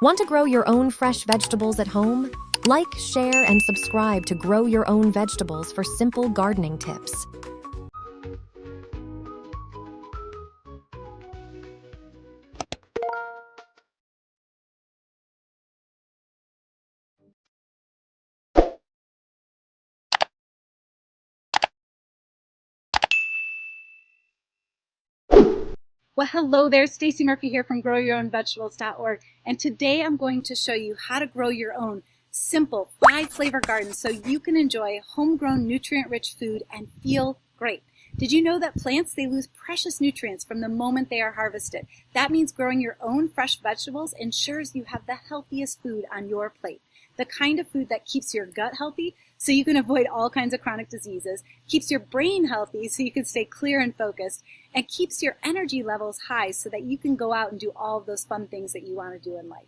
Want to grow your own fresh vegetables at home? Like, share, and subscribe to Grow Your Own Vegetables for simple gardening tips. Well, hello there, Stacey Murphy here from growyourownvegetables.org, and today I'm going to show you how to grow your own simple 5-flavor garden so you can enjoy homegrown nutrient-rich food and feel great. Did you know that plants, they lose precious nutrients from the moment they are harvested? That means growing your own fresh vegetables ensures you have the healthiest food on your plate. The kind of food that keeps your gut healthy so you can avoid all kinds of chronic diseases, keeps your brain healthy so you can stay clear and focused, and keeps your energy levels high so that you can go out and do all of those fun things that you want to do in life.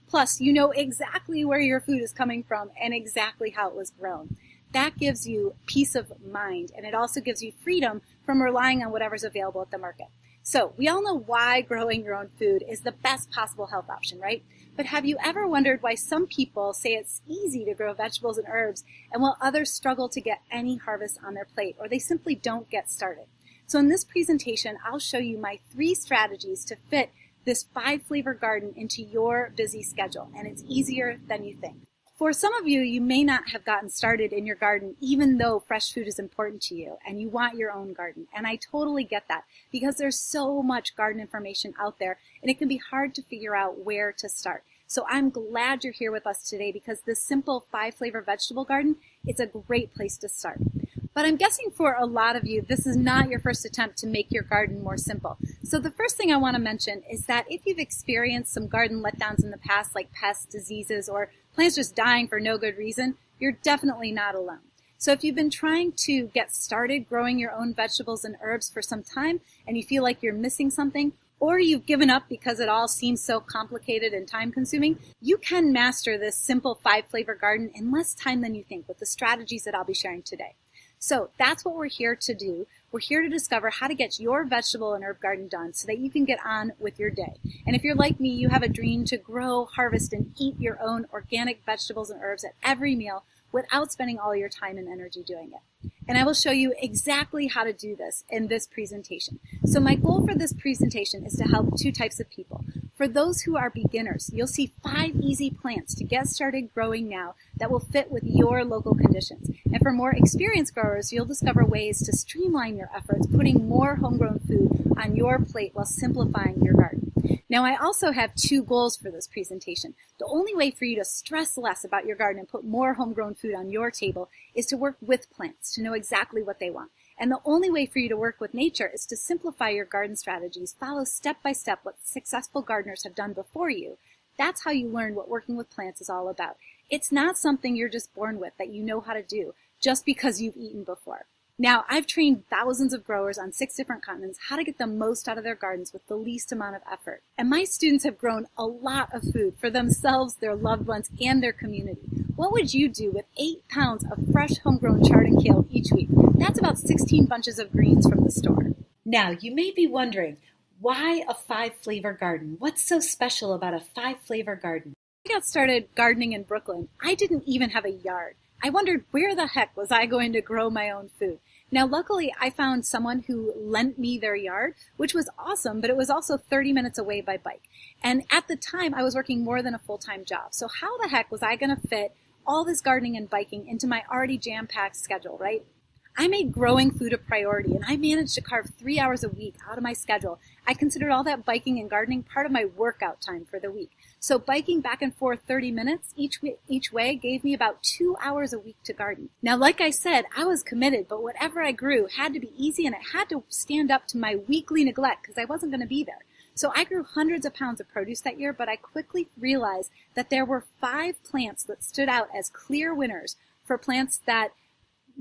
Plus, you know exactly where your food is coming from and exactly how it was grown. That gives you peace of mind, and it also gives you freedom from relying on whatever's available at the market. So, we all know why growing your own food is the best possible health option, right? But have you ever wondered why some people say it's easy to grow vegetables and herbs, and while others struggle to get any harvest on their plate, or they simply don't get started? So in this presentation, I'll show you my 3 strategies to fit this 5-flavor garden into your busy schedule, and it's easier than you think. For some of you, you may not have gotten started in your garden even though fresh food is important to you and you want your own garden. And I totally get that because there's so much garden information out there and it can be hard to figure out where to start. So I'm glad you're here with us today because this simple 5-flavor vegetable garden, it's a great place to start. But I'm guessing for a lot of you, this is not your first attempt to make your garden more simple. So the first thing I want to mention is that if you've experienced some garden letdowns in the past, like pests, diseases, or plants just dying for no good reason, you're definitely not alone. So if you've been trying to get started growing your own vegetables and herbs for some time and you feel like you're missing something, or you've given up because it all seems so complicated and time-consuming, you can master this simple 5-flavor garden in less time than you think with the strategies that I'll be sharing today. So that's what we're here to do. We're here to discover how to get your vegetable and herb garden done so that you can get on with your day. And if you're like me, you have a dream to grow, harvest, and eat your own organic vegetables and herbs at every meal without spending all your time and energy doing it. And I will show you exactly how to do this in this presentation. So my goal for this presentation is to help 2 types of people. For those who are beginners, you'll see 5 easy plants to get started growing now that will fit with your local conditions. And for more experienced growers, you'll discover ways to streamline your efforts, putting more homegrown food on your plate while simplifying your garden. Now, I also have 2 goals for this presentation. The only way for you to stress less about your garden and put more homegrown food on your table is to work with plants, to know exactly what they want. And the only way for you to work with nature is to simplify your garden strategies, follow step by step what successful gardeners have done before you. That's how you learn what working with plants is all about. It's not something you're just born with that you know how to do just because you've eaten before. Now, I've trained thousands of growers on 6 different continents how to get the most out of their gardens with the least amount of effort. And my students have grown a lot of food for themselves, their loved ones, and their community. What would you do with 8 pounds of fresh homegrown chard and kale each week? That's about 16 bunches of greens from the store. Now, you may be wondering, why a 5-flavor garden? What's so special about a 5-flavor garden? When I got started gardening in Brooklyn, I didn't even have a yard. I wondered where the heck was I going to grow my own food? Now, luckily, I found someone who lent me their yard, which was awesome, but it was also 30 minutes away by bike. And at the time, I was working more than a full-time job. So how the heck was I going to fit all this gardening and biking into my already jam-packed schedule, right? I made growing food a priority, and I managed to carve 3 hours a week out of my schedule. I considered all that biking and gardening part of my workout time for the week. So biking back and forth 30 minutes each way gave me about 2 hours a week to garden. Now, like I said, I was committed, but whatever I grew had to be easy, and it had to stand up to my weekly neglect because I wasn't going to be there. So I grew hundreds of pounds of produce that year, but I quickly realized that there were 5 plants that stood out as clear winners for plants that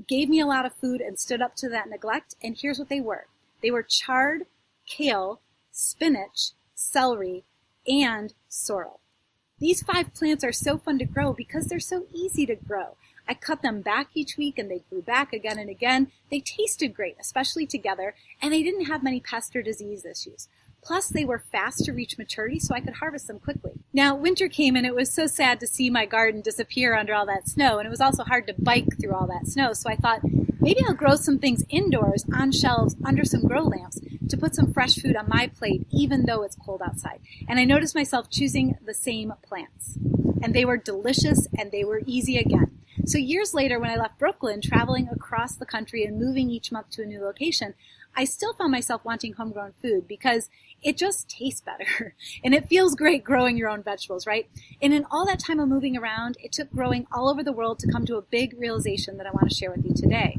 gave me a lot of food and stood up to that neglect, and here's what they were. They were chard, kale, spinach, celery, and sorrel. These 5 plants are so fun to grow because they're so easy to grow. I cut them back each week and they grew back again and again. They tasted great, especially together, and they didn't have many pest or disease issues. Plus, they were fast to reach maturity, so I could harvest them quickly. Now, winter came and it was so sad to see my garden disappear under all that snow, and it was also hard to bike through all that snow, so I thought maybe I'll grow some things indoors on shelves under some grow lamps to put some fresh food on my plate, even though it's cold outside. And I noticed myself choosing the same plants. And they were delicious and they were easy again. So years later, when I left Brooklyn, traveling across the country and moving each month to a new location, I still found myself wanting homegrown food because it just tastes better. And it feels great growing your own vegetables, right? And in all that time of moving around, it took growing all over the world to come to a big realization that I want to share with you today.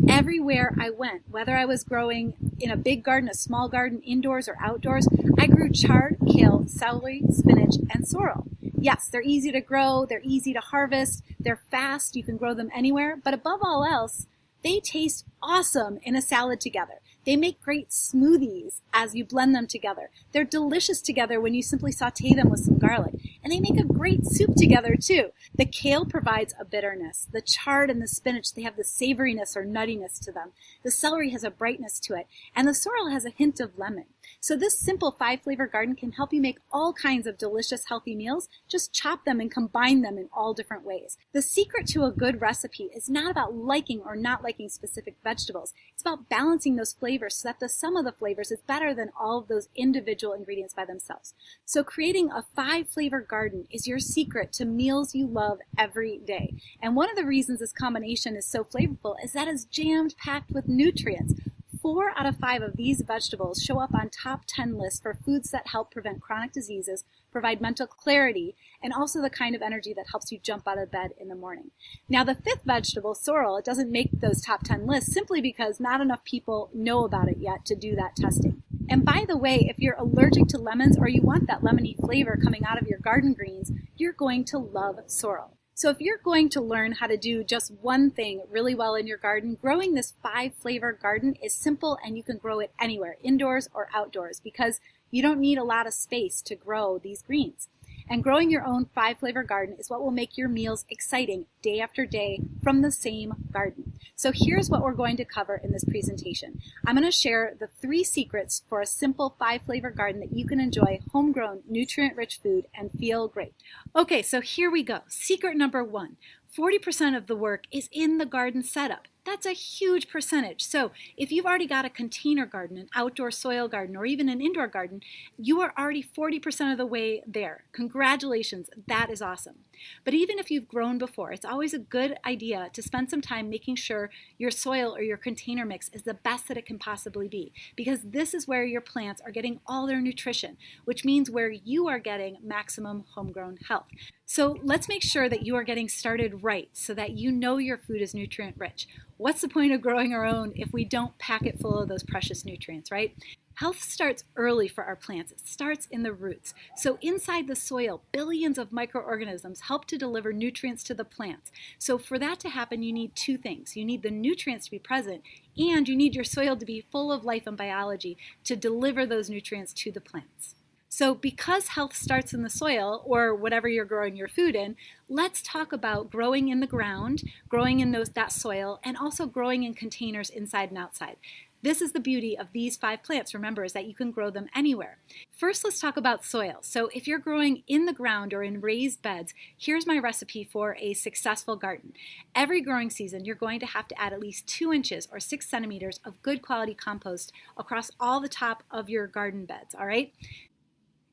Everywhere I went, whether I was growing in a big garden, a small garden, indoors or outdoors, I grew chard, kale, celery, spinach, and sorrel. Yes, they're easy to grow, they're easy to harvest, they're fast, you can grow them anywhere, but above all else, they taste awesome in a salad together. They make great smoothies as you blend them together. They're delicious together when you simply saute them with some garlic. And they make a great soup together too. The kale provides a bitterness. The chard and the spinach, they have the savoriness or nuttiness to them. The celery has a brightness to it. And the sorrel has a hint of lemon. So this simple 5-flavor garden can help you make all kinds of delicious, healthy meals. Just chop them and combine them in all different ways. The secret to a good recipe is not about liking or not liking specific vegetables. It's about balancing those flavors so that the sum of the flavors is better than all of those individual ingredients by themselves. So creating a 5-flavor garden is your secret to meals you love every day. And one of the reasons this combination is so flavorful is that it's jammed packed with nutrients. 4 out of 5 of these vegetables show up on top 10 lists for foods that help prevent chronic diseases, provide mental clarity, and also the kind of energy that helps you jump out of bed in the morning. Now, the 5th vegetable, sorrel, it doesn't make those top 10 lists simply because not enough people know about it yet to do that testing. And by the way, if you're allergic to lemons or you want that lemony flavor coming out of your garden greens, you're going to love sorrel. So if you're going to learn how to do just one thing really well in your garden, growing this 5-flavor garden is simple and you can grow it anywhere, indoors or outdoors, because you don't need a lot of space to grow these greens. And growing your own 5-flavor garden is what will make your meals exciting day after day from the same garden. So here's what we're going to cover in this presentation. I'm going to share the 3 secrets for a simple 5-flavor garden that you can enjoy homegrown, nutrient-rich food and feel great. Okay, so here we go. Secret number 1. 40% of the work is in the garden setup. That's a huge percentage. So if you've already got a container garden, an outdoor soil garden, or even an indoor garden, you are already 40% of the way there. Congratulations, that is awesome. But even if you've grown before, it's always a good idea to spend some time making sure your soil or your container mix is the best that it can possibly be, because this is where your plants are getting all their nutrition, which means where you are getting maximum homegrown health. So let's make sure that you are getting started right so that you know your food is nutrient rich. What's the point of growing our own if we don't pack it full of those precious nutrients, right? Health starts early for our plants. It starts in the roots. So inside the soil, billions of microorganisms help to deliver nutrients to the plants. So for that to happen, you need 2 things. You need the nutrients to be present, and you need your soil to be full of life and biology to deliver those nutrients to the plants. So because health starts in the soil, or whatever you're growing your food in, let's talk about growing in the ground, growing in that soil, and also growing in containers inside and outside. This is the beauty of these 5 plants, remember, is that you can grow them anywhere. First, let's talk about soil. So if you're growing in the ground or in raised beds, here's my recipe for a successful garden. Every growing season, you're going to have to add at least 2 inches or 6 centimeters of good quality compost across all the top of your garden beds, all right?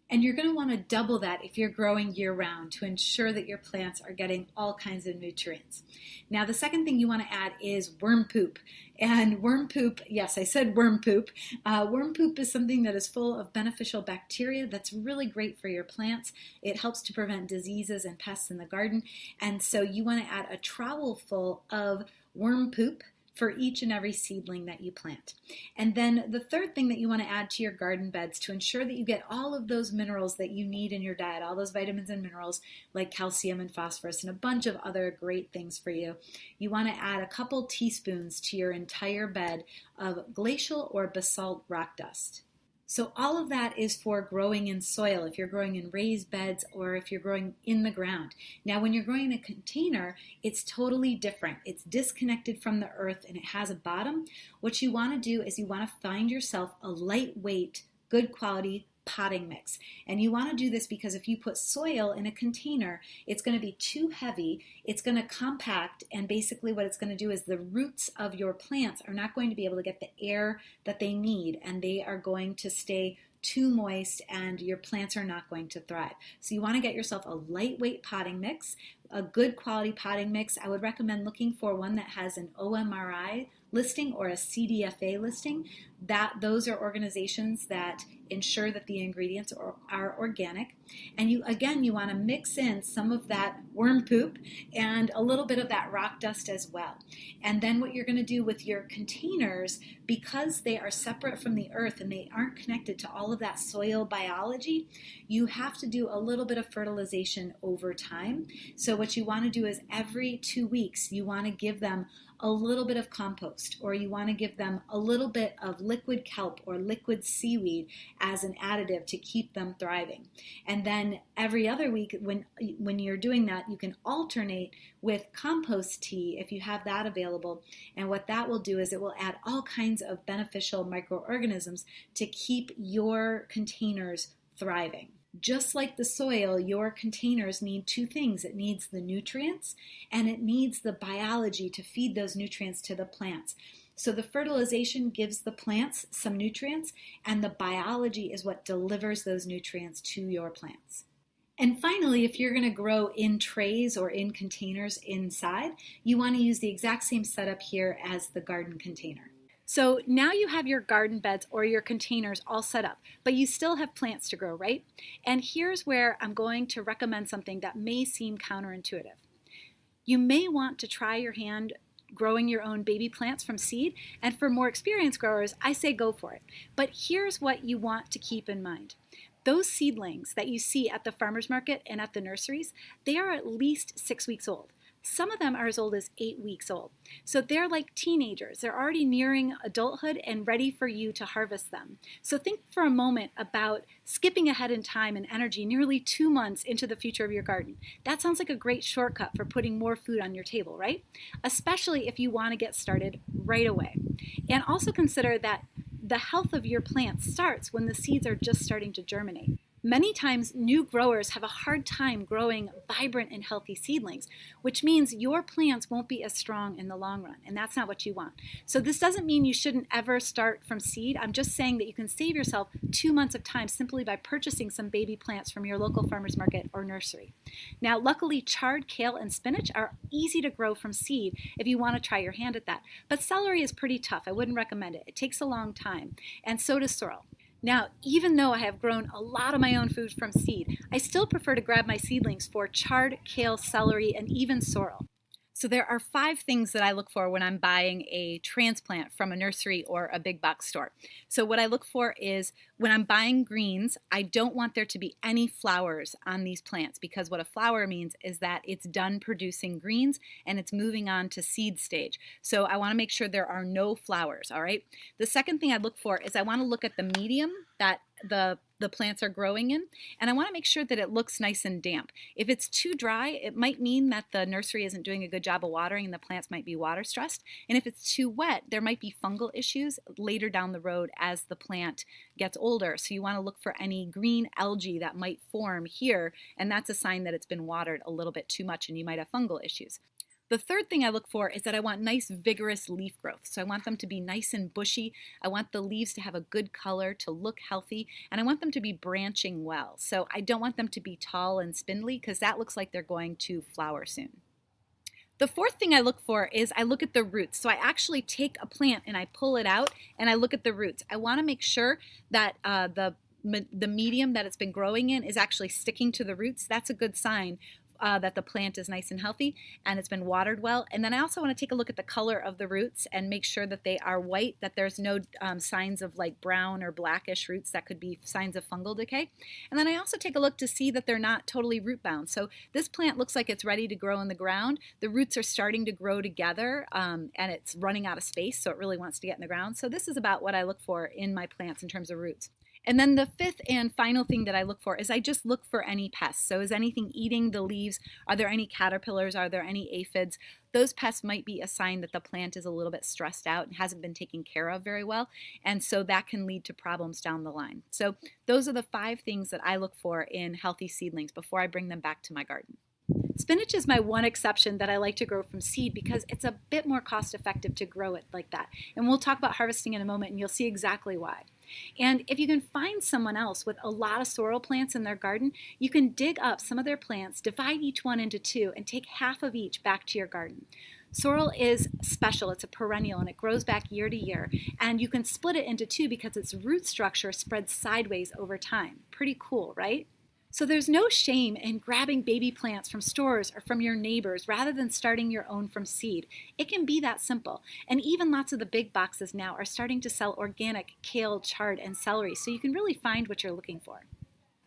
And you're going to want to double that if you're growing year-round to ensure that your plants are getting all kinds of nutrients. Now, the second thing you want to add is worm poop. And worm poop, yes, I said worm poop. Worm poop is something that is full of beneficial bacteria that's really great for your plants. It helps to prevent diseases and pests in the garden. And so you want to add a trowel full of worm poop for each and every seedling that you plant. And then the third thing that you want to add to your garden beds to ensure that you get all of those minerals that you need in your diet, all those vitamins and minerals like calcium and phosphorus and a bunch of other great things for you, you want to add a couple teaspoons to your entire bed of glacial or basalt rock dust. So all of that is for growing in soil, if you're growing in raised beds or if you're growing in the ground. Now, when you're growing in a container, it's totally different. It's disconnected from the earth and it has a bottom. What you want to do is you want to find yourself a lightweight good quality potting mix. And you want to do this because if you put soil in a container, it's going to be too heavy, it's going to compact, and basically what it's going to do is the roots of your plants are not going to be able to get the air that they need, and they are going to stay too moist and your plants are not going to thrive. So you want to get yourself a lightweight potting mix, a good quality potting mix. I would recommend looking for one that has an OMRI listing or a CDFA listing. Those are organizations that ensure that the ingredients are organic. And you want to mix in some of that worm poop and a little bit of that rock dust as well. And then what you're going to do with your containers, because they are separate from the earth and they aren't connected to all of that soil biology, you have to do a little bit of fertilization over time. So what you want to do is every 2 weeks, you want to give them a little bit of compost, or you want to give them a little bit of liquid kelp or liquid seaweed as an additive to keep them thriving. And then every other week when you're doing that, you can alternate with compost tea if you have that available. And what that will do is it will add all kinds of beneficial microorganisms to keep your containers thriving. Just like the soil, your containers need two things. It needs the nutrients and it needs the biology to feed those nutrients to the plants. So the fertilization gives the plants some nutrients, and the biology is what delivers those nutrients to your plants. And finally, if you're going to grow in trays or in containers inside, you want to use the exact same setup here as the garden container. So now you have your garden beds or your containers all set up, but you still have plants to grow, right? And here's where I'm going to recommend something that may seem counterintuitive. You may want to try your hand growing your own baby plants from seed, and for more experienced growers, I say go for it. But here's what you want to keep in mind. Those seedlings that you see at the farmer's market and at the nurseries, they are at least 6 weeks old. Some of them are as old as 8 weeks old. So they're like teenagers. They're already nearing adulthood and ready for you to harvest them. So think for a moment about skipping ahead in time and energy nearly 2 months into the future of your garden. That sounds like a great shortcut for putting more food on your table, right? Especially if you want to get started right away. And also consider that the health of your plants starts when the seeds are just starting to germinate. Many times, new growers have a hard time growing vibrant and healthy seedlings, which means your plants won't be as strong in the long run, and that's not what you want. So this doesn't mean you shouldn't ever start from seed. I'm just saying that you can save yourself 2 months of time simply by purchasing some baby plants from your local farmer's market or nursery. Now, luckily, chard, kale, and spinach are easy to grow from seed if you want to try your hand at that. But celery is pretty tough. I wouldn't recommend it. It takes a long time, and so does sorrel. Now, even though I have grown a lot of my own food from seed, I still prefer to grab my seedlings for chard, kale, celery, and even sorrel. So there are 5 things that I look for when I'm buying a transplant from a nursery or a big box store. So what I look for is when I'm buying greens, I don't want there to be any flowers on these plants, because what a flower means is that it's done producing greens and it's moving on to seed stage. So I want to make sure there are no flowers, all right? The second thing I look for is I want to look at the medium that the plants are growing in, and I want to make sure that it looks nice and damp. If it's too dry, it might mean that the nursery isn't doing a good job of watering and the plants might be water stressed. And if it's too wet, there might be fungal issues later down the road as the plant gets older. So you want to look for any green algae that might form here, and that's a sign that it's been watered a little bit too much and you might have fungal issues. The third thing I look for is that I want nice, vigorous leaf growth. So I want them to be nice and bushy. I want the leaves to have a good color, to look healthy, and I want them to be branching well. So I don't want them to be tall and spindly, because that looks like they're going to flower soon. The fourth thing I look for is I look at the roots. So I actually take a plant and I pull it out and I look at the roots. I want to make sure that the medium that it's been growing in is actually sticking to the roots. That's a good sign that the plant is nice and healthy and it's been watered well. And then I also want to take a look at the color of the roots and make sure that they are white, that there's no signs of like brown or blackish roots that could be signs of fungal decay. And then I also take a look to see that they're not totally root bound. So this plant looks like it's ready to grow in the ground. The roots are starting to grow together and it's running out of space, so it really wants to get in the ground. So this is about what I look for in my plants in terms of roots. And then the fifth and final thing that I look for is I just look for any pests. So is anything eating the leaves? Are there any caterpillars? Are there any aphids? Those pests might be a sign that the plant is a little bit stressed out and hasn't been taken care of very well. And so that can lead to problems down the line. So those are the 5 things that I look for in healthy seedlings before I bring them back to my garden. Spinach is my one exception that I like to grow from seed because it's a bit more cost effective to grow it like that. And we'll talk about harvesting in a moment and you'll see exactly why. And if you can find someone else with a lot of sorrel plants in their garden, you can dig up some of their plants, divide each one into 2, and take half of each back to your garden. Sorrel is special. It's a perennial and it grows back year to year. And you can split it into 2 because its root structure spreads sideways over time. Pretty cool, right? So there's no shame in grabbing baby plants from stores or from your neighbors rather than starting your own from seed. It can be that simple. And even lots of the big boxes now are starting to sell organic kale, chard, and celery, so you can really find what you're looking for.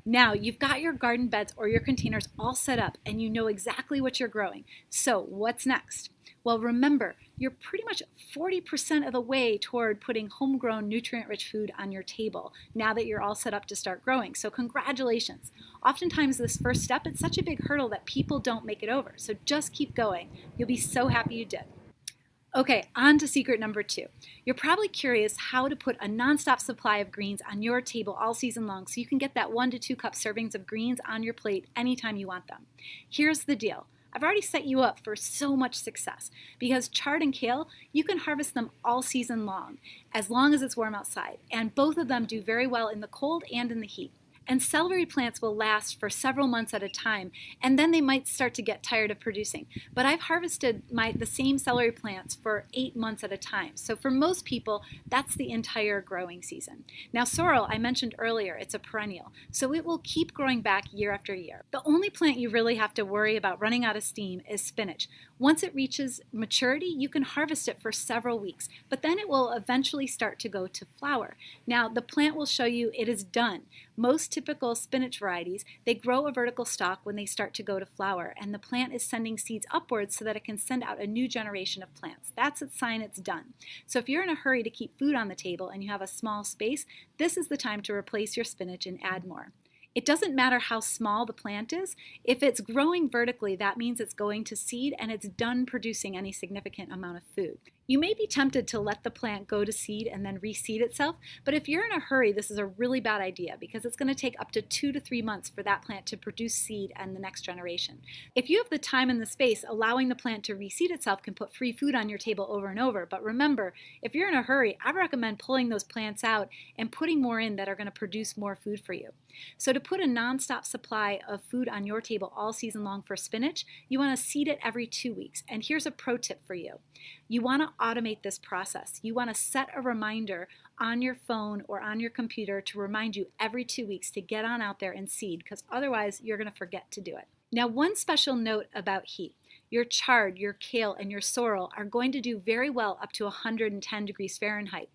Now you've got your garden beds or your containers all set up and you know exactly what you're growing. So what's next? Well, remember, you're pretty much 40% of the way toward putting homegrown, nutrient-rich food on your table now that you're all set up to start growing. So congratulations. Oftentimes this first step is such a big hurdle that people don't make it over. So just keep going. You'll be so happy you did. Okay, on to secret number 2. You're probably curious how to put a nonstop supply of greens on your table all season long so you can get that 1 to 2 cup servings of greens on your plate anytime you want them. Here's the deal. I've already set you up for so much success because chard and kale, you can harvest them all season long as it's warm outside. And both of them do very well in the cold and in the heat. And celery plants will last for several months at a time, and then they might start to get tired of producing. But I've harvested the same celery plants for 8 months at a time. So for most people, that's the entire growing season. Now sorrel, I mentioned earlier, it's a perennial, so it will keep growing back year after year. The only plant you really have to worry about running out of steam is spinach. Once it reaches maturity, you can harvest it for several weeks, but then it will eventually start to go to flower. Now the plant will show you it is done. Most typical spinach varieties, they grow a vertical stalk when they start to go to flower, and the plant is sending seeds upwards so that it can send out a new generation of plants. That's a sign it's done. So if you're in a hurry to keep food on the table and you have a small space, this is the time to replace your spinach and add more. It doesn't matter how small the plant is. If it's growing vertically, that means it's going to seed and it's done producing any significant amount of food. You may be tempted to let the plant go to seed and then reseed itself, but if you're in a hurry, this is a really bad idea because it's going to take up to 2 to 3 months for that plant to produce seed and the next generation. If you have the time and the space, allowing the plant to reseed itself can put free food on your table over and over. But remember, if you're in a hurry, I recommend pulling those plants out and putting more in that are going to produce more food for you. So to put a nonstop supply of food on your table all season long for spinach, you want to seed it every 2 weeks. And here's a pro tip for you. You want to automate this process. You want to set a reminder on your phone or on your computer to remind you every 2 weeks to get on out there and seed, because otherwise you're going to forget to do it. Now, one special note about heat. Your chard, your kale, and your sorrel are going to do very well up to 110 degrees Fahrenheit.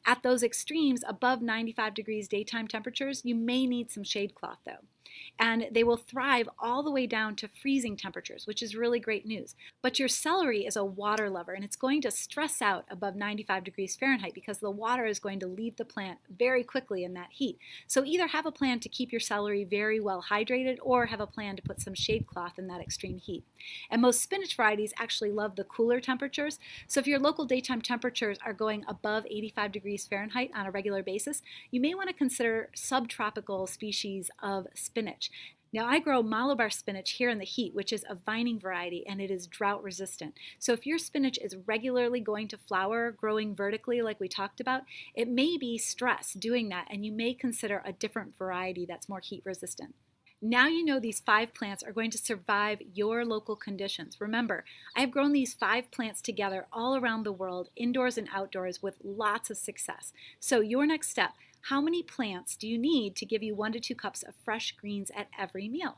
At those extremes, above 95 degrees daytime temperatures, you may need some shade cloth though. And they will thrive all the way down to freezing temperatures, which is really great news. But your celery is a water lover, and it's going to stress out above 95 degrees Fahrenheit because the water is going to leave the plant very quickly in that heat. So either have a plan to keep your celery very well hydrated or have a plan to put some shade cloth in that extreme heat. And most spinach varieties actually love the cooler temperatures. So if your local daytime temperatures are going above 85 degrees Fahrenheit on a regular basis, you may want to consider subtropical species of spinach. Now I grow Malabar spinach here in the heat, which is a vining variety, and it is drought resistant. So if your spinach is regularly going to flower, growing vertically like we talked about, it may be stress doing that, and you may consider a different variety that's more heat resistant. Now you know these 5 plants are going to survive your local conditions. Remember, I've grown these 5 plants together all around the world, indoors and outdoors, with lots of success. So your next step, how many plants do you need to give you 1 to 2 cups of fresh greens at every meal?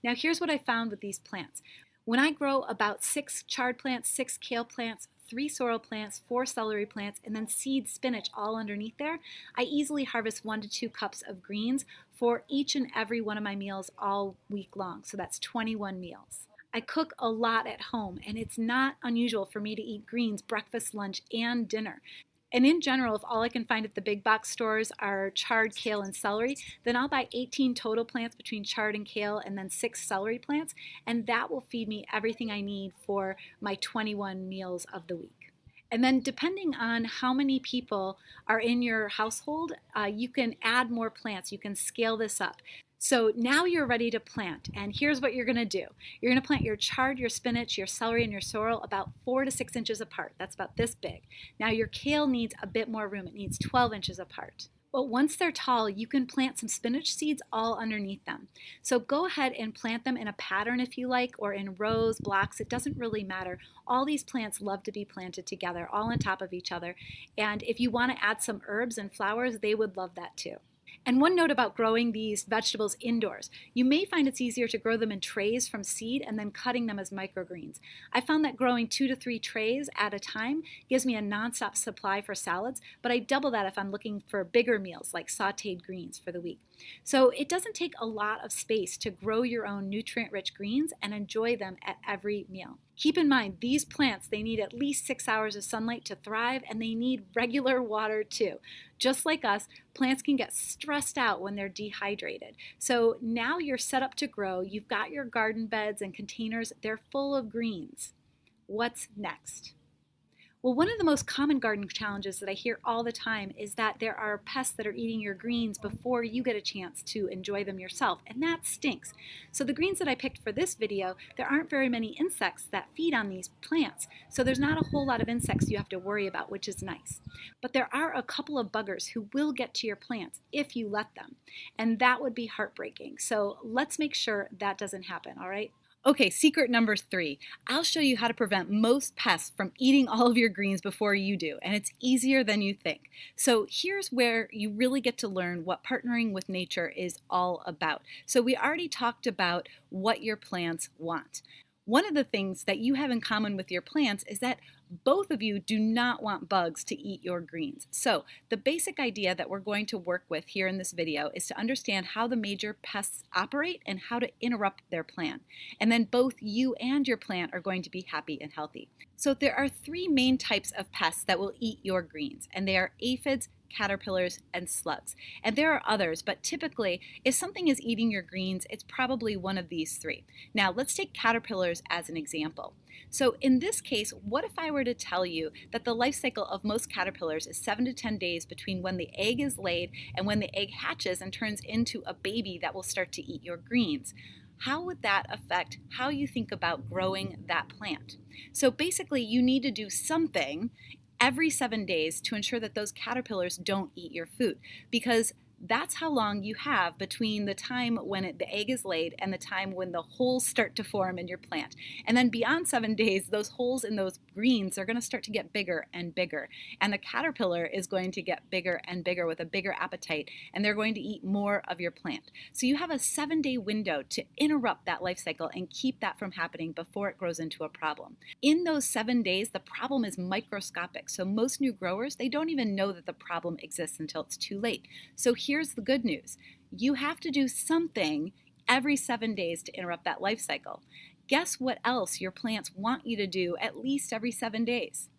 Now here's what I found with these plants. When I grow about 6 chard plants, 6 kale plants, 3 sorrel plants, 4 celery plants, and then seed spinach all underneath there, I easily harvest 1 to 2 cups of greens for each and every one of my meals all week long. So that's 21 meals. I cook a lot at home, and it's not unusual for me to eat greens breakfast, lunch, and dinner. And in general, if all I can find at the big box stores are chard, kale, and celery, then I'll buy 18 total plants between chard and kale and then 6 celery plants, and that will feed me everything I need for my 21 meals of the week. And then depending on how many people are in your household, you can add more plants. You can scale this up. So now you're ready to plant, and here's what you're going to do. You're going to plant your chard, your spinach, your celery, and your sorrel about 4 to 6 inches apart. That's about this big. Now your kale needs a bit more room. It needs 12 inches apart. But once they're tall, you can plant some spinach seeds all underneath them. So go ahead and plant them in a pattern if you like, or in rows, blocks. It doesn't really matter. All these plants love to be planted together, all on top of each other. And if you want to add some herbs and flowers, they would love that too. And one note about growing these vegetables indoors. You may find it's easier to grow them in trays from seed and then cutting them as microgreens. I found that growing 2 to 3 trays at a time gives me a nonstop supply for salads, but I double that if I'm looking for bigger meals like sauteed greens for the week. So it doesn't take a lot of space to grow your own nutrient-rich greens and enjoy them at every meal. Keep in mind, these plants, they need at least 6 hours of sunlight to thrive, and they need regular water too. Just like us, plants can get stressed out when they're dehydrated. So now you're set up to grow. You've got your garden beds and containers. They're full of greens. What's next? Well, one of the most common garden challenges that I hear all the time is that there are pests that are eating your greens before you get a chance to enjoy them yourself, and that stinks. So the greens that I picked for this video, there aren't very many insects that feed on these plants, so there's not a whole lot of insects you have to worry about, which is nice. But there are a couple of buggers who will get to your plants if you let them, and that would be heartbreaking. So let's make sure that doesn't happen, all right? Okay, secret number 3. I'll show you how to prevent most pests from eating all of your greens before you do, and it's easier than you think. So here's where you really get to learn what partnering with nature is all about. So we already talked about what your plants want. One of the things that you have in common with your plants is that both of you do not want bugs to eat your greens. So the basic idea that we're going to work with here in this video is to understand how the major pests operate and how to interrupt their plan. And then both you and your plant are going to be happy and healthy. So there are 3 main types of pests that will eat your greens, and they are aphids, caterpillars, and slugs. And there are others, but typically, if something is eating your greens, it's probably one of these 3. Now, let's take caterpillars as an example. So in this case, what if I were to tell you that the life cycle of most caterpillars is 7 to 10 days between when the egg is laid and when the egg hatches and turns into a baby that will start to eat your greens? How would that affect how you think about growing that plant? So basically, you need to do something every 7 days to ensure that those caterpillars don't eat your food, because that's how long you have between the time when the egg is laid and the time when the holes start to form in your plant. And then beyond 7 days, those holes in those greens are going to start to get bigger and bigger. And the caterpillar is going to get bigger and bigger with a bigger appetite, and they're going to eat more of your plant. So you have a 7-day window to interrupt that life cycle and keep that from happening before it grows into a problem. In those 7 days, the problem is microscopic. So most new growers, they don't even know that the problem exists until it's too late. So here's the good news. You have to do something every 7 days to interrupt that life cycle. Guess what else your plants want you to do at least every 7 days?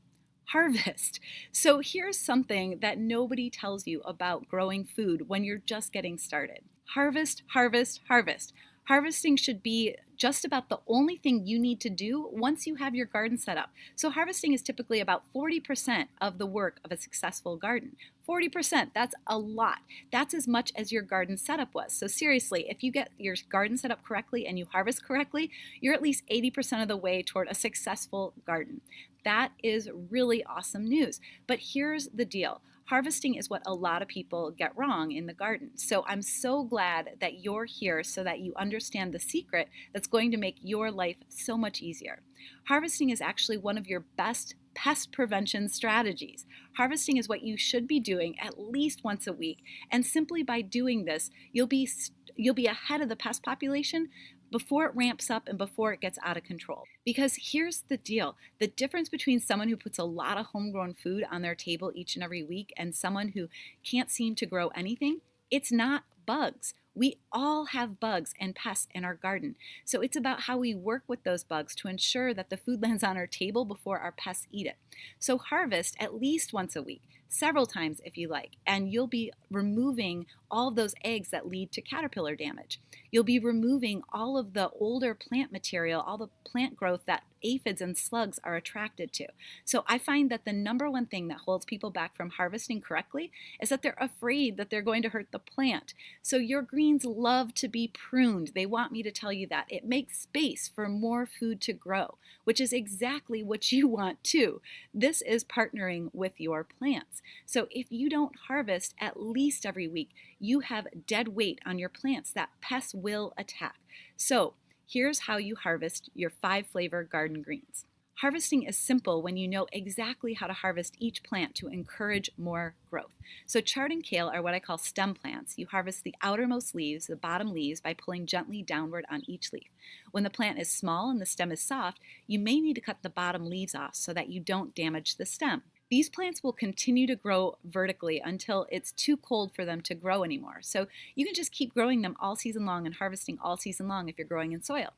Harvest. So here's something that nobody tells you about growing food when you're just getting started. Harvest, harvest, harvest. Harvesting should be just about the only thing you need to do once you have your garden set up. So harvesting is typically about 40% of the work of a successful garden. 40%, that's a lot. That's as much as your garden setup was. So seriously, if you get your garden set up correctly and you harvest correctly, you're at least 80% of the way toward a successful garden. That is really awesome news. But here's the deal. Harvesting is what a lot of people get wrong in the garden. So I'm so glad that you're here so that you understand the secret that's going to make your life so much easier. Harvesting is actually one of your best pest prevention strategies. Harvesting is what you should be doing at least once a week, and simply by doing this, you'll be ahead of the pest population before it ramps up and before it gets out of control. Because here's the deal. The difference between someone who puts a lot of homegrown food on their table each and every week and someone who can't seem to grow anything, it's not bugs. We all have bugs and pests in our garden. So it's about how we work with those bugs to ensure that the food lands on our table before our pests eat it. So harvest at least once a week. several times if you like, and you'll be removing all of those eggs that lead to caterpillar damage. You'll be removing all of the older plant material, all the plant growth that aphids and slugs are attracted to. So I find that the number one thing that holds people back from harvesting correctly is that they're afraid that they're going to hurt the plant. So your greens love to be pruned. They want me to tell you that. It makes space for more food to grow, which is exactly what you want too. This is partnering with your plants. So if you don't harvest at least every week, you have dead weight on your plants that pests will attack. So here's how you harvest your 5-flavor garden greens. Harvesting is simple when you know exactly how to harvest each plant to encourage more growth. So chard and kale are what I call stem plants. You harvest the outermost leaves, the bottom leaves, by pulling gently downward on each leaf. When the plant is small and the stem is soft, you may need to cut the bottom leaves off so that you don't damage the stem. These plants will continue to grow vertically until it's too cold for them to grow anymore. So you can just keep growing them all season long and harvesting all season long if you're growing in soil.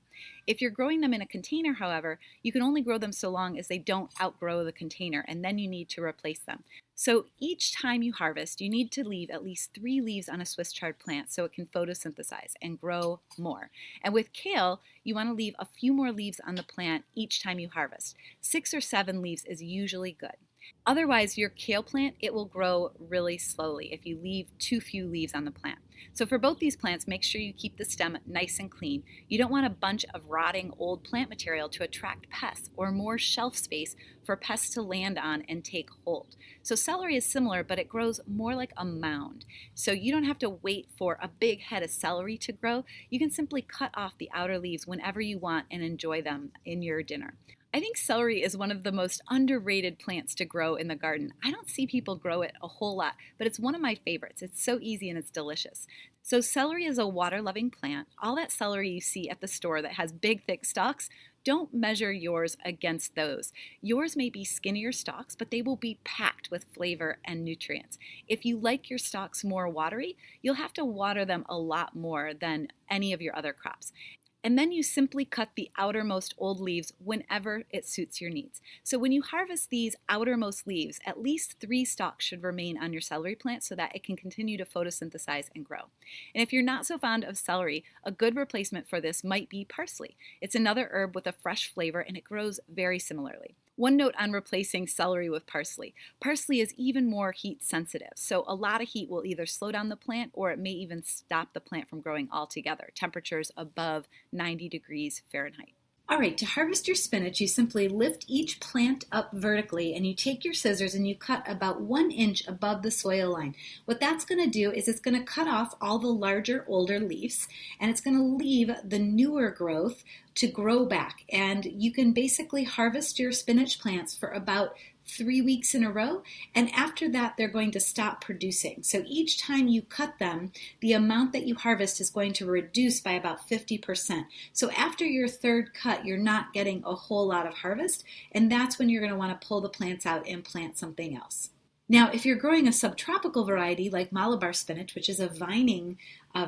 If you're growing them in a container, however, you can only grow them so long as they don't outgrow the container, and then you need to replace them. So each time you harvest, you need to leave at least 3 leaves on a Swiss chard plant so it can photosynthesize and grow more. And with kale, you want to leave a few more leaves on the plant each time you harvest. 6 or 7 leaves is usually good. Otherwise, your kale plant, it will grow really slowly if you leave too few leaves on the plant. So for both these plants, make sure you keep the stem nice and clean. You don't want a bunch of rotting old plant material to attract pests or more shelf space for pests to land on and take hold. So celery is similar, but it grows more like a mound. So you don't have to wait for a big head of celery to grow. You can simply cut off the outer leaves whenever you want and enjoy them in your dinner. I think celery is one of the most underrated plants to grow in the garden. I don't see people grow it a whole lot, but it's one of my favorites. It's so easy and it's delicious. So celery is a water-loving plant. All that celery you see at the store that has big, thick stalks, don't measure yours against those. Yours may be skinnier stalks, but they will be packed with flavor and nutrients. If you like your stalks more watery, you'll have to water them a lot more than any of your other crops. And then you simply cut the outermost old leaves whenever it suits your needs. So when you harvest these outermost leaves, at least 3 stalks should remain on your celery plant so that it can continue to photosynthesize and grow. And if you're not so fond of celery, a good replacement for this might be parsley. It's another herb with a fresh flavor and it grows very similarly. One note on replacing celery with parsley. Parsley is even more heat sensitive, so a lot of heat will either slow down the plant or it may even stop the plant from growing altogether, temperatures above 90 degrees Fahrenheit. All right, to harvest your spinach, you simply lift each plant up vertically and you take your scissors and you cut about 1 inch above the soil line. What that's going to do is it's going to cut off all the larger, older leaves and it's going to leave the newer growth to grow back. And you can basically harvest your spinach plants for about 3 weeks in a row, and after that they're going to stop producing. So each time you cut them, the amount that you harvest is going to reduce by about 50%. So after your 3rd cut, you're not getting a whole lot of harvest, and that's when you're going to want to pull the plants out and plant something else. Now, if you're growing a subtropical variety like Malabar spinach, which is a vining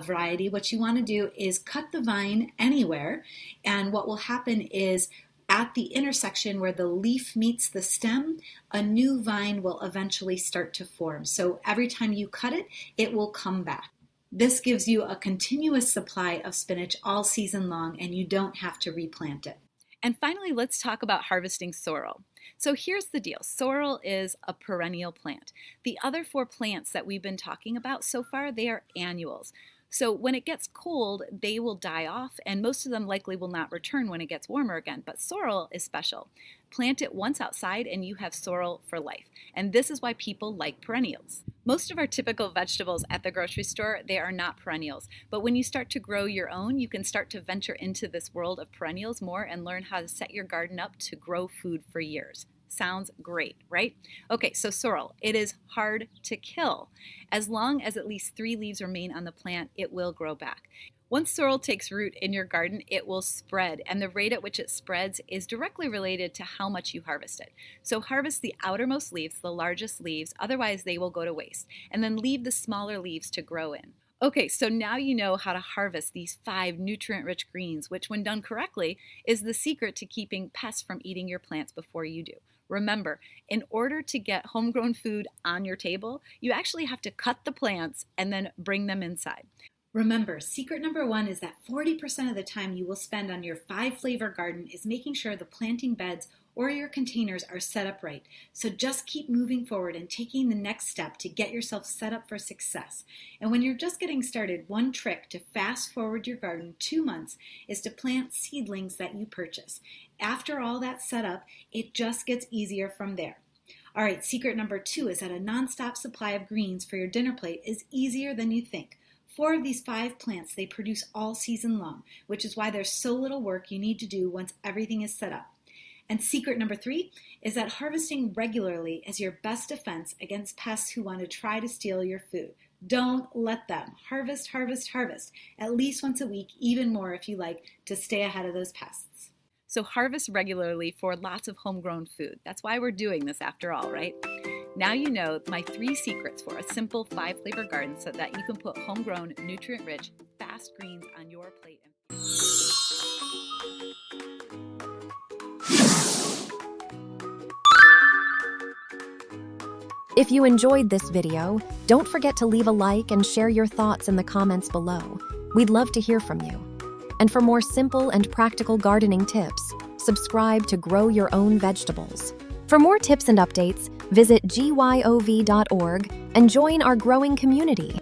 variety, what you want to do is cut the vine anywhere, and what will happen is at the intersection where the leaf meets the stem, a new vine will eventually start to form. So every time you cut it, it will come back. This gives you a continuous supply of spinach all season long, and you don't have to replant it. And finally, let's talk about harvesting sorrel. So here's the deal. Sorrel is a perennial plant. The other 4 plants that we've been talking about so far, they are annuals. So when it gets cold, they will die off, and most of them likely will not return when it gets warmer again. But sorrel is special. Plant it once outside and you have sorrel for life. And this is why people like perennials. Most of our typical vegetables at the grocery store, they are not perennials. But when you start to grow your own, you can start to venture into this world of perennials more and learn how to set your garden up to grow food for years. Sounds great, right? Okay, so sorrel, it is hard to kill. As long as at least 3 leaves remain on the plant, it will grow back. Once sorrel takes root in your garden, it will spread, and the rate at which it spreads is directly related to how much you harvest it. So harvest the outermost leaves, the largest leaves, otherwise they will go to waste, and then leave the smaller leaves to grow in. Okay, so now you know how to harvest these 5 nutrient-rich greens, which when done correctly is the secret to keeping pests from eating your plants before you do. Remember, in order to get homegrown food on your table, you actually have to cut the plants and then bring them inside. Remember, secret number 1 is that 40% of the time you will spend on your 5-flavor garden is making sure the planting beds or your containers are set up right. So just keep moving forward and taking the next step to get yourself set up for success. And when you're just getting started, one trick to fast forward your garden 2 months is to plant seedlings that you purchase. After all that's set up, it just gets easier from there. All right, secret number 2 is that a nonstop supply of greens for your dinner plate is easier than you think. 4 of these 5 plants, they produce all season long, which is why there's so little work you need to do once everything is set up. And secret number 3 is that harvesting regularly is your best defense against pests who want to try to steal your food. Don't let them. Harvest, harvest, harvest, at least once a week, even more if you like, to stay ahead of those pests. So harvest regularly for lots of homegrown food. That's why we're doing this after all, right? Now you know my 3 secrets for a simple 5-flavor garden so that you can put homegrown, nutrient-rich, fast greens on your plate. If you enjoyed this video, don't forget to leave a like and share your thoughts in the comments below. We'd love to hear from you. And for more simple and practical gardening tips, subscribe to Grow Your Own Vegetables. For more tips and updates, visit gyov.org and join our growing community.